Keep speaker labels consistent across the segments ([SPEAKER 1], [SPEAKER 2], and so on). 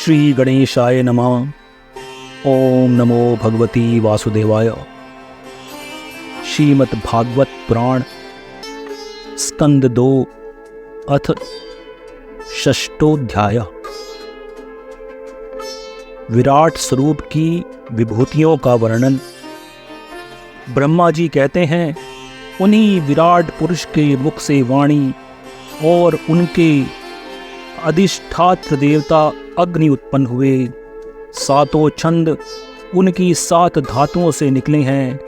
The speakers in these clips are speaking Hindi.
[SPEAKER 1] श्री गणेशाय नमः। ओम नमो भगवती वासुदेवाय। श्रीमद् भागवत पुराण स्कंद 2 अथ षष्ठोध्याय। विराट स्वरूप की विभूतियों का वर्णन। ब्रह्मा जी कहते हैं, उन्हीं विराट पुरुष के मुख से वाणी और उनके अधिष्ठात्र देवता अग्नि उत्पन्न हुए। सातों छंद उनकी 7 धातुओं से निकले हैं।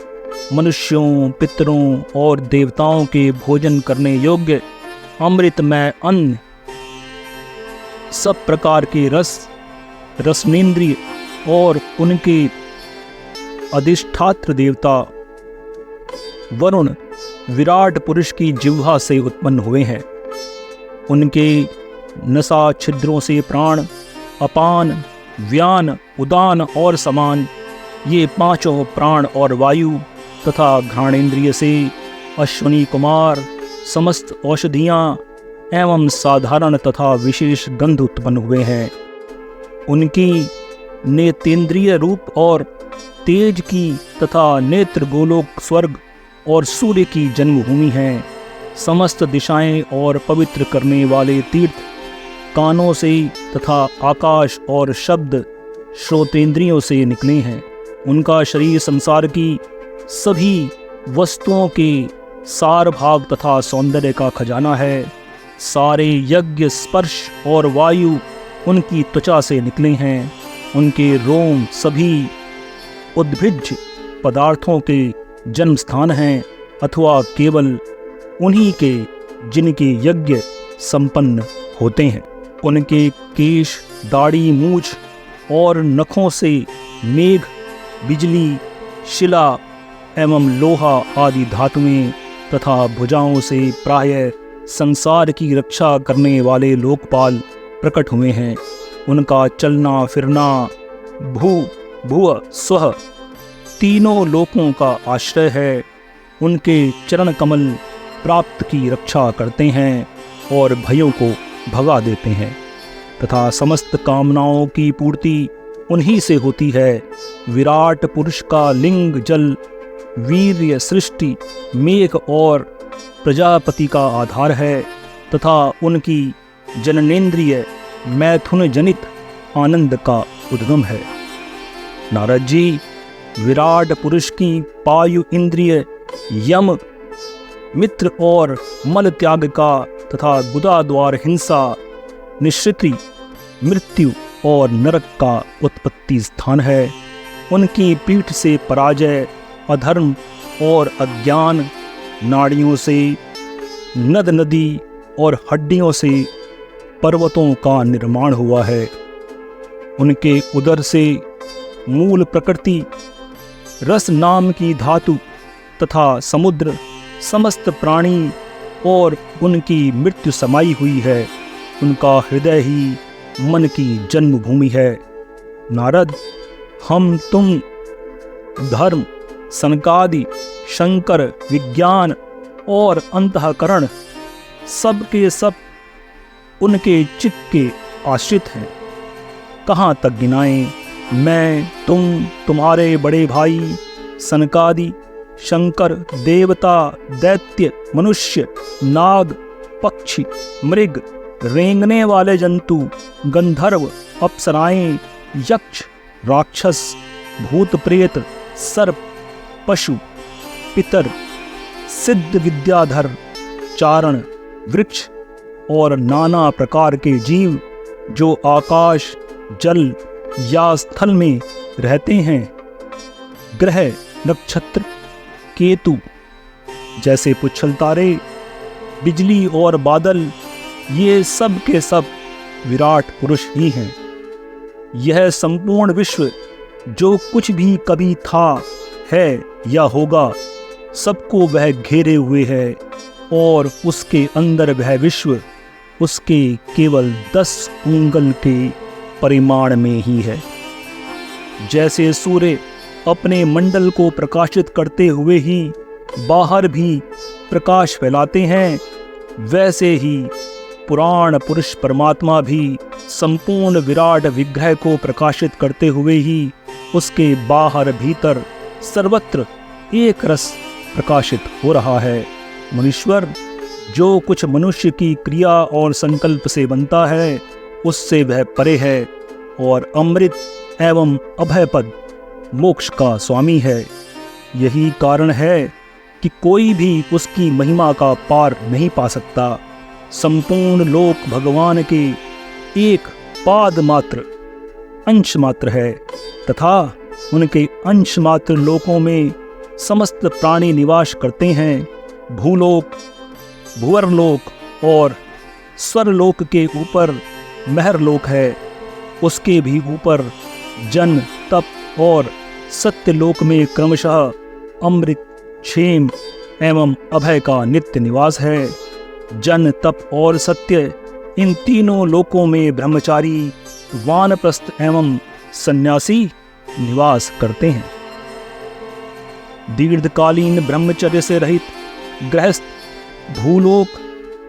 [SPEAKER 1] मनुष्यों, पितरों और देवताओं के भोजन करने योग्य अमृतमय अन्न, सब प्रकार के रस, रसनेन्द्रिय और उनके अधिष्ठात्र देवता वरुण विराट पुरुष की जिह्वा से उत्पन्न हुए हैं। उनके नसा छिद्रों से प्राण, अपान, व्यान, उदान और समान, ये 5 प्राण और वायु तथा घ्राणेन्द्रिय से अश्वनी कुमार समस्त औषधियाँ एवं साधारण तथा विशेष गंध उत्पन्न हुए हैं। उनकी नेतेंद्रिय रूप और तेज की तथा नेत्र गोलोक स्वर्ग और सूर्य की जन्मभूमि है। समस्त दिशाएं और पवित्र करने वाले तीर्थ कानों से तथा आकाश और शब्द श्रोतेंद्रियों से निकले हैं। उनका शरीर संसार की सभी वस्तुओं के सार भाग तथा सौंदर्य का खजाना है। सारे यज्ञ, स्पर्श और वायु उनकी त्वचा से निकले हैं। उनके रोम सभी उद्भिज पदार्थों के जन्म स्थान हैं, अथवा केवल उन्हीं के जिनके यज्ञ संपन्न होते हैं। उनके केश, दाढ़ी, मूछ और नखों से मेघ, बिजली, शिला एवं लोहा आदि धातुएं तथा भुजाओं से प्रायः संसार की रक्षा करने वाले लोकपाल प्रकट हुए हैं। उनका चलना फिरना भू भुव स्वः तीनों लोकों का आश्रय है। उनके चरण कमल प्राप्त की रक्षा करते हैं और भयों को भगा देते हैं तथा समस्त कामनाओं की पूर्ति उन्हीं से होती है। विराट पुरुष का लिंग जल, वीर्य, सृष्टि, मेघ और प्रजापति का आधार है तथा उनकी जननेन्द्रिय मैथुन जनित आनंद का उद्गम है। नारद जी, विराट पुरुष की पायु इंद्रिय यम, मित्र और मल त्याग का तथा गुदा द्वार हिंसा, निश्चिति, मृत्यु और नरक का उत्पत्ति स्थान है। उनकी पीठ से पराजय, अधर्म और अज्ञान, नाड़ियों से नद नदी और हड्डियों से पर्वतों का निर्माण हुआ है। उनके उदर से मूल प्रकृति, रस नाम की धातु तथा समुद्र, समस्त प्राणी और उनकी मृत्यु समाई हुई है। उनका हृदय ही मन की जन्मभूमि है। नारद, हम तुम धर्म, सनकादि, शंकर, विज्ञान और अंतःकरण सब के सब उनके चित्त के आश्रित हैं। कहाँ तक गिनाएं? मैं, तुम, तुम्हारे बड़े भाई सनकादि, शंकर, देवता, दैत्य, मनुष्य, नाग, पक्षी, मृग, रेंगने वाले जंतु, गंधर्व, अप्सराएं, यक्ष, राक्षस, भूत प्रेत, सर्प, पशु, पितर, सिद्ध विद्याधर, चारण, वृक्ष और नाना प्रकार के जीव जो आकाश, जल या स्थल में रहते हैं, ग्रह, नक्षत्र, केतु जैसे पुच्छल तारे, बिजली और बादल, ये सब के सब विराट पुरुष ही हैं। यह संपूर्ण विश्व जो कुछ भी कभी था, है या होगा, सबको वह घेरे हुए है और उसके अंदर वह विश्व उसके केवल 10 उंगल के परिमाण में ही है। जैसे सूर्य अपने मंडल को प्रकाशित करते हुए ही बाहर भी प्रकाश फैलाते हैं, वैसे ही पुराण पुरुष परमात्मा भी संपूर्ण विराट विग्रह को प्रकाशित करते हुए ही उसके बाहर भीतर सर्वत्र एक रस प्रकाशित हो रहा है। मुनीश्वर, जो कुछ मनुष्य की क्रिया और संकल्प से बनता है उससे वह परे है और अमृत एवं अभय पद मोक्ष का स्वामी है। यही कारण है कि कोई भी उसकी महिमा का पार नहीं पा सकता। संपूर्ण लोक भगवान के एक पाद मात्र अंश मात्र है तथा उनके अंश मात्र लोकों में समस्त प्राणी निवास करते हैं। भूलोक, भुवरलोक और स्वरलोक के ऊपर महरलोक है। उसके भी ऊपर जन, तप और सत्यलोक में क्रमशः अमृत, क्षेम एवं अभय का नित्य निवास है। जन, तप और सत्य, इन तीनों लोकों में ब्रह्मचारी, वानप्रस्थ एवं सन्यासी निवास करते हैं। दीर्घकालीन ब्रह्मचर्य से रहित गृहस्थ भूलोक,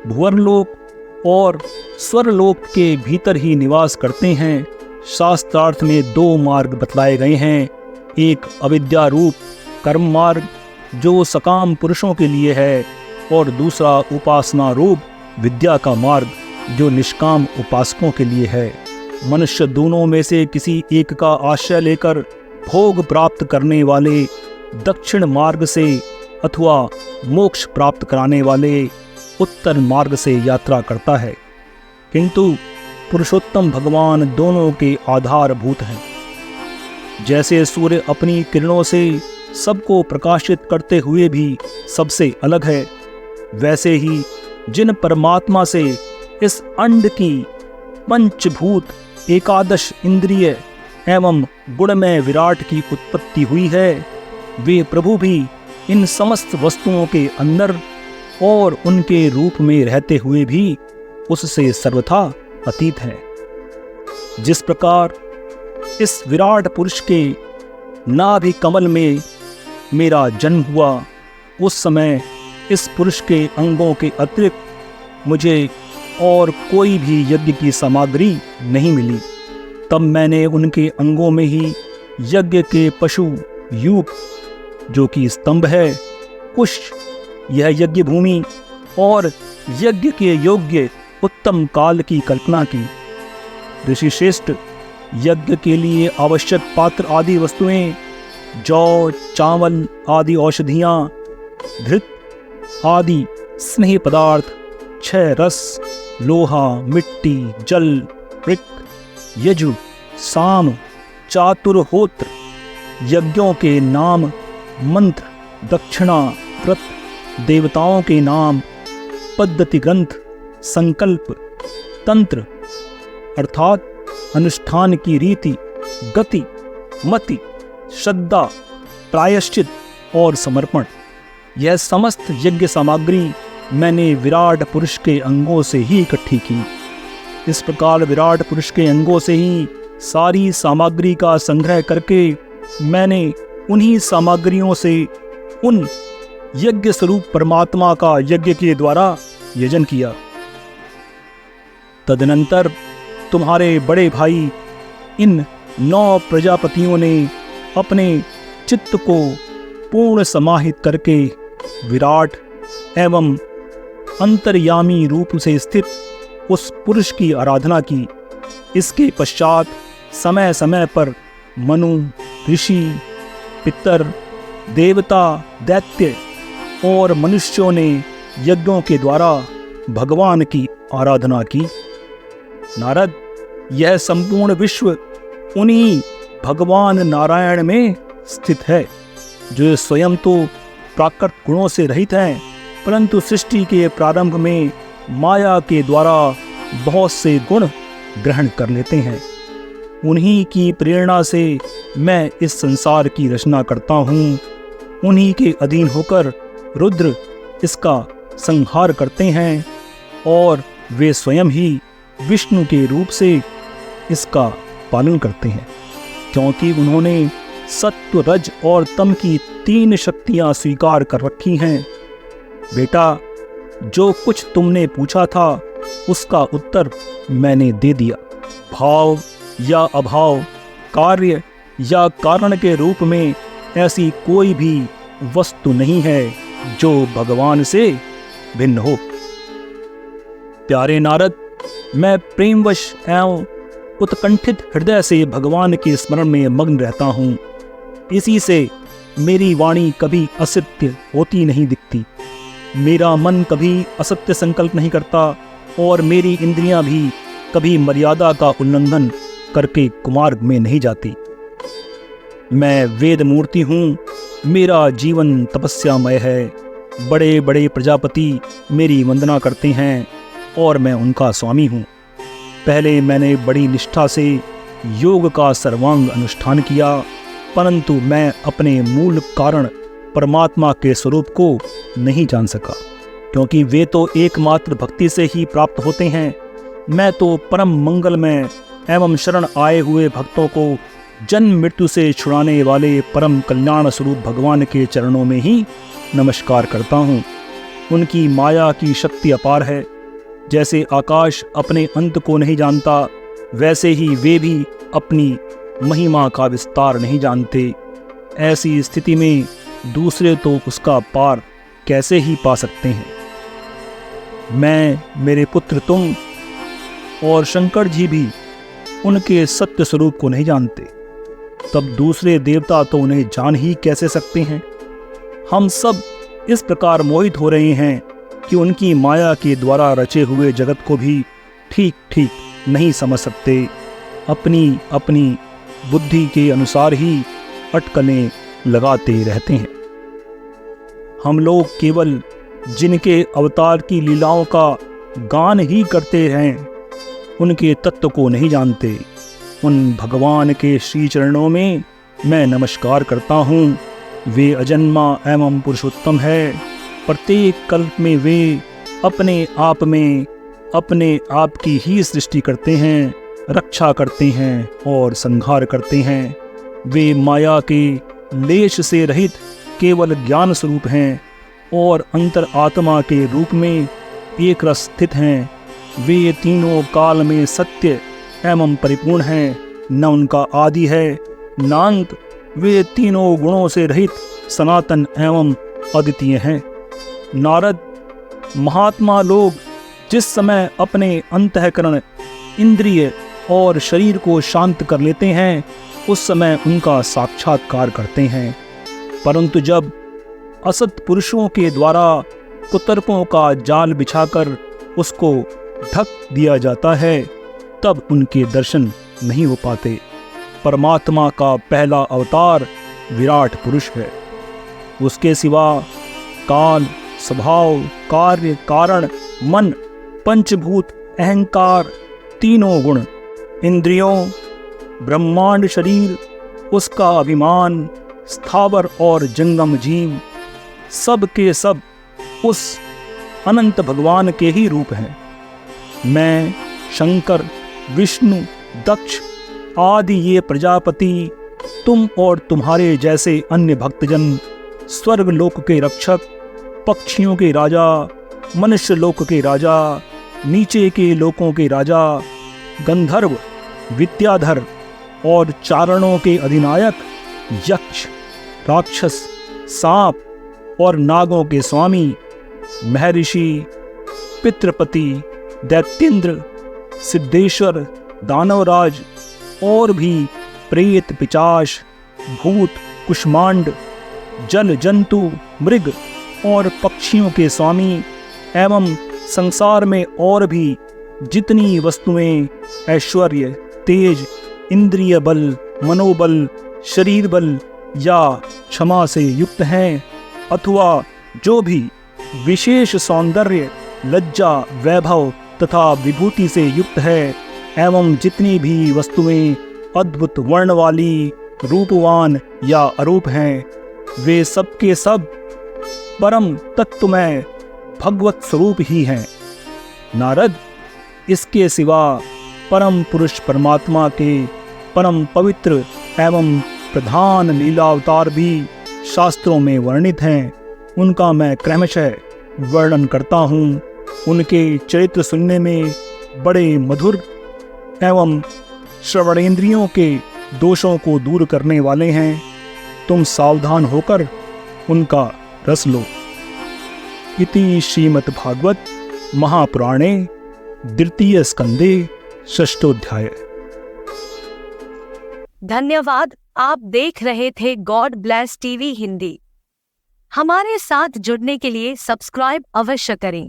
[SPEAKER 1] भुवरलोक और स्वरलोक के भीतर ही निवास करते हैं। शास्त्रार्थ में दो मार्ग बतलाए गए हैं, एक अविद्या रूप कर्म मार्ग जो सकाम पुरुषों के लिए है और दूसरा उपासना रूप विद्या का मार्ग जो निष्काम उपासकों के लिए है। मनुष्य दोनों में से किसी एक का आश्रय लेकर भोग प्राप्त करने वाले दक्षिण मार्ग से अथवा मोक्ष प्राप्त कराने वाले उत्तर मार्ग से यात्रा करता है, किंतु पुरुषोत्तम भगवान दोनों के आधारभूत हैं। जैसे सूर्य अपनी किरणों से सबको प्रकाशित करते हुए भी सबसे अलग है, वैसे ही जिन परमात्मा से इस अंड की पंचभूत एकादश इंद्रिय एवं गुणमय विराट की उत्पत्ति हुई है, वे प्रभु भी इन समस्त वस्तुओं के अंदर और उनके रूप में रहते हुए भी उससे सर्वथा अतीत हैं। जिस प्रकार इस विराट पुरुष के नाभि कमल में मेरा जन्म हुआ, उस समय इस पुरुष के अंगों के अतिरिक्त मुझे और कोई भी यज्ञ की सामग्री नहीं मिली। तब मैंने उनके अंगों में ही यज्ञ के पशु यूप, जो कि स्तंभ है, कुश, यह यज्ञ भूमि और यज्ञ के योग्य उत्तम काल की कल्पना की। ऋषि श्रेष्ठ, यज्ञ के लिए आवश्यक पात्र आदि वस्तुएं, जौ, चावल आदि औषधियाँ, धृत आदि स्नेह पदार्थ, छह रस, लोहा, मिट्टी, जल, ऋक्, यजु, साम, चातुर्होत्र, यज्ञों के नाम, मंत्र, दक्षिणा, व्रत, देवताओं के नाम, पद्धति ग्रंथ, संकल्प, तंत्र अर्थात अनुष्ठान की रीति, गति, मति, श्रद्धा, प्रायश्चित और समर्पण, यह समस्त यज्ञ सामग्री मैंने विराट पुरुष के अंगों से ही इकट्ठी की। इस प्रकार विराट पुरुष के अंगों से ही सारी सामग्री का संग्रह करके मैंने उन्हीं सामग्रियों से उन यज्ञ स्वरूप परमात्मा का यज्ञ के द्वारा यजन किया। तदनंतर तुम्हारे बड़े भाई इन 9 प्रजापतियों ने अपने चित्त को पूर्ण समाहित करके विराट एवं अंतर्यामी रूप से स्थित उस पुरुष की आराधना की। इसके पश्चात समय समय पर मनु, ऋषि, पितर, देवता, दैत्य और मनुष्यों ने यज्ञों के द्वारा भगवान की आराधना की। नारद, यह संपूर्ण विश्व उन्हीं भगवान नारायण में स्थित है, जो स्वयं तो प्राकृत गुणों से रहित हैं, परंतु सृष्टि के प्रारंभ में माया के द्वारा बहुत से गुण ग्रहण कर लेते हैं। उन्हीं की प्रेरणा से मैं इस संसार की रचना करता हूँ। उन्हीं के अधीन होकर रुद्र इसका संहार करते हैं और वे स्वयं ही विष्णु के रूप से इसका पालन करते हैं, क्योंकि उन्होंने सत्व, रज और तम की 3 शक्तियाँ स्वीकार कर रखी हैं। बेटा, जो कुछ तुमने पूछा था उसका उत्तर मैंने दे दिया। भाव या अभाव, कार्य या कारण के रूप में ऐसी कोई भी वस्तु नहीं है जो भगवान से भिन्न हो। प्यारे नारद, मैं प्रेमवश एवं उत्कंठित हृदय से भगवान के स्मरण में मग्न रहता हूँ। इसी से मेरी वाणी कभी असत्य होती नहीं दिखती, मेरा मन कभी असत्य संकल्प नहीं करता और मेरी इंद्रियां भी कभी मर्यादा का उल्लंघन करके कुमार्ग में नहीं जाती। मैं वेद मूर्ति हूँ, मेरा जीवन तपस्यामय है। बड़े बड़े प्रजापति मेरी वंदना करते हैं और मैं उनका स्वामी हूँ। पहले मैंने बड़ी निष्ठा से योग का सर्वांग अनुष्ठान किया, परंतु मैं अपने मूल कारण परमात्मा के स्वरूप को नहीं जान सका, क्योंकि वे तो एकमात्र भक्ति से ही प्राप्त होते हैं। मैं तो परम मंगलमय एवं शरण आए हुए भक्तों को जन्म मृत्यु से छुड़ाने वाले परम कल्याण स्वरूप भगवान के चरणों में ही नमस्कार करता हूँ। उनकी माया की शक्ति अपार है। जैसे आकाश अपने अंत को नहीं जानता, वैसे ही वे भी अपनी महिमा का विस्तार नहीं जानते। ऐसी स्थिति में दूसरे तो उसका पार कैसे ही पा सकते हैं। मैं, मेरे पुत्र तुम और शंकर जी भी उनके सत्य स्वरूप को नहीं जानते, तब दूसरे देवता तो उन्हें जान ही कैसे सकते हैं। हम सब इस प्रकार मोहित हो रहे हैं कि उनकी माया के द्वारा रचे हुए जगत को भी ठीक ठीक नहीं समझ सकते। अपनी अपनी बुद्धि के अनुसार ही अटकलें लगाते रहते हैं। हम लोग केवल जिनके अवतार की लीलाओं का गान ही करते हैं, उनके तत्व को नहीं जानते। उन भगवान के श्री चरणों में मैं नमस्कार करता हूँ। वे अजन्मा एवं पुरुषोत्तम है। प्रत्येक कल्प में वे अपने आप में अपने आप की ही सृष्टि करते हैं, रक्षा करते हैं और संहार करते हैं। वे माया के लेश से रहित केवल ज्ञान स्वरूप हैं और अंतर आत्मा के रूप में एक रस स्थित हैं। वे तीनों काल में सत्य एवं परिपूर्ण हैं, न उनका आदि है न अंत। वे तीनों गुणों से रहित सनातन एवं अद्वितीय हैं। नारद, महात्मा लोग जिस समय अपने अंतःकरण, इंद्रिय और शरीर को शांत कर लेते हैं, उस समय उनका साक्षात्कार करते हैं। परंतु जब असत पुरुषों के द्वारा कुतर्कों का जाल बिछाकर उसको ढक दिया जाता है, तब उनके दर्शन नहीं हो पाते। परमात्मा का पहला अवतार विराट पुरुष है। उसके सिवा काल, स्वभाव, कार्य, कारण, मन, पंचभूत, अहंकार, तीनों गुण, इंद्रियों, ब्रह्मांड शरीर, उसका अभिमान, स्थावर और जंगम जीव, सब के सब उस अनंत भगवान के ही रूप हैं। मैं, शंकर, विष्णु, दक्ष आदि ये प्रजापति, तुम और तुम्हारे जैसे अन्य भक्तजन, स्वर्ग लोक के रक्षक, पक्षियों के राजा, मनुष्य लोक के राजा, नीचे के लोकों के राजा, गंधर्व, विद्याधर और चारणों के अधिनायक, यक्ष, राक्षस, सांप और नागों के स्वामी, महर्षि, पितृपति, दैत्येंद्र, सिद्धेश्वर, दानवराज और भी प्रेत, पिशाच, भूत, कुष्मांड, जल जंतु, मृग और पक्षियों के स्वामी एवं संसार में और भी जितनी वस्तुएं ऐश्वर्य, तेज, इंद्रिय बल, मनोबल, शरीर बल या क्षमा से युक्त हैं, अथवा जो भी विशेष सौंदर्य, लज्जा, वैभव तथा विभूति से युक्त है, एवं जितनी भी वस्तुएं अद्भुत वर्ण वाली, रूपवान या अरूप हैं, वे सब के सब परम तत्वमय भगवत स्वरूप ही हैं। नारद, इसके सिवा परम पुरुष परमात्मा के परम पवित्र एवं प्रधान लीला अवतार भी शास्त्रों में वर्णित हैं। उनका मैं क्रमशः वर्णन करता हूँ। उनके चरित्र सुनने में बड़े मधुर एवं श्रवणेंद्रियों के दोषों को दूर करने वाले हैं। तुम सावधान होकर उनका रस लो। इति श्रीमद्भागवत महापुराणे द्वितीय स्कंदे षष्ठोध्याय।
[SPEAKER 2] धन्यवाद। आप देख रहे थे गॉड ब्लेस टीवी हिंदी। हमारे साथ जुड़ने के लिए सब्सक्राइब अवश्य करें।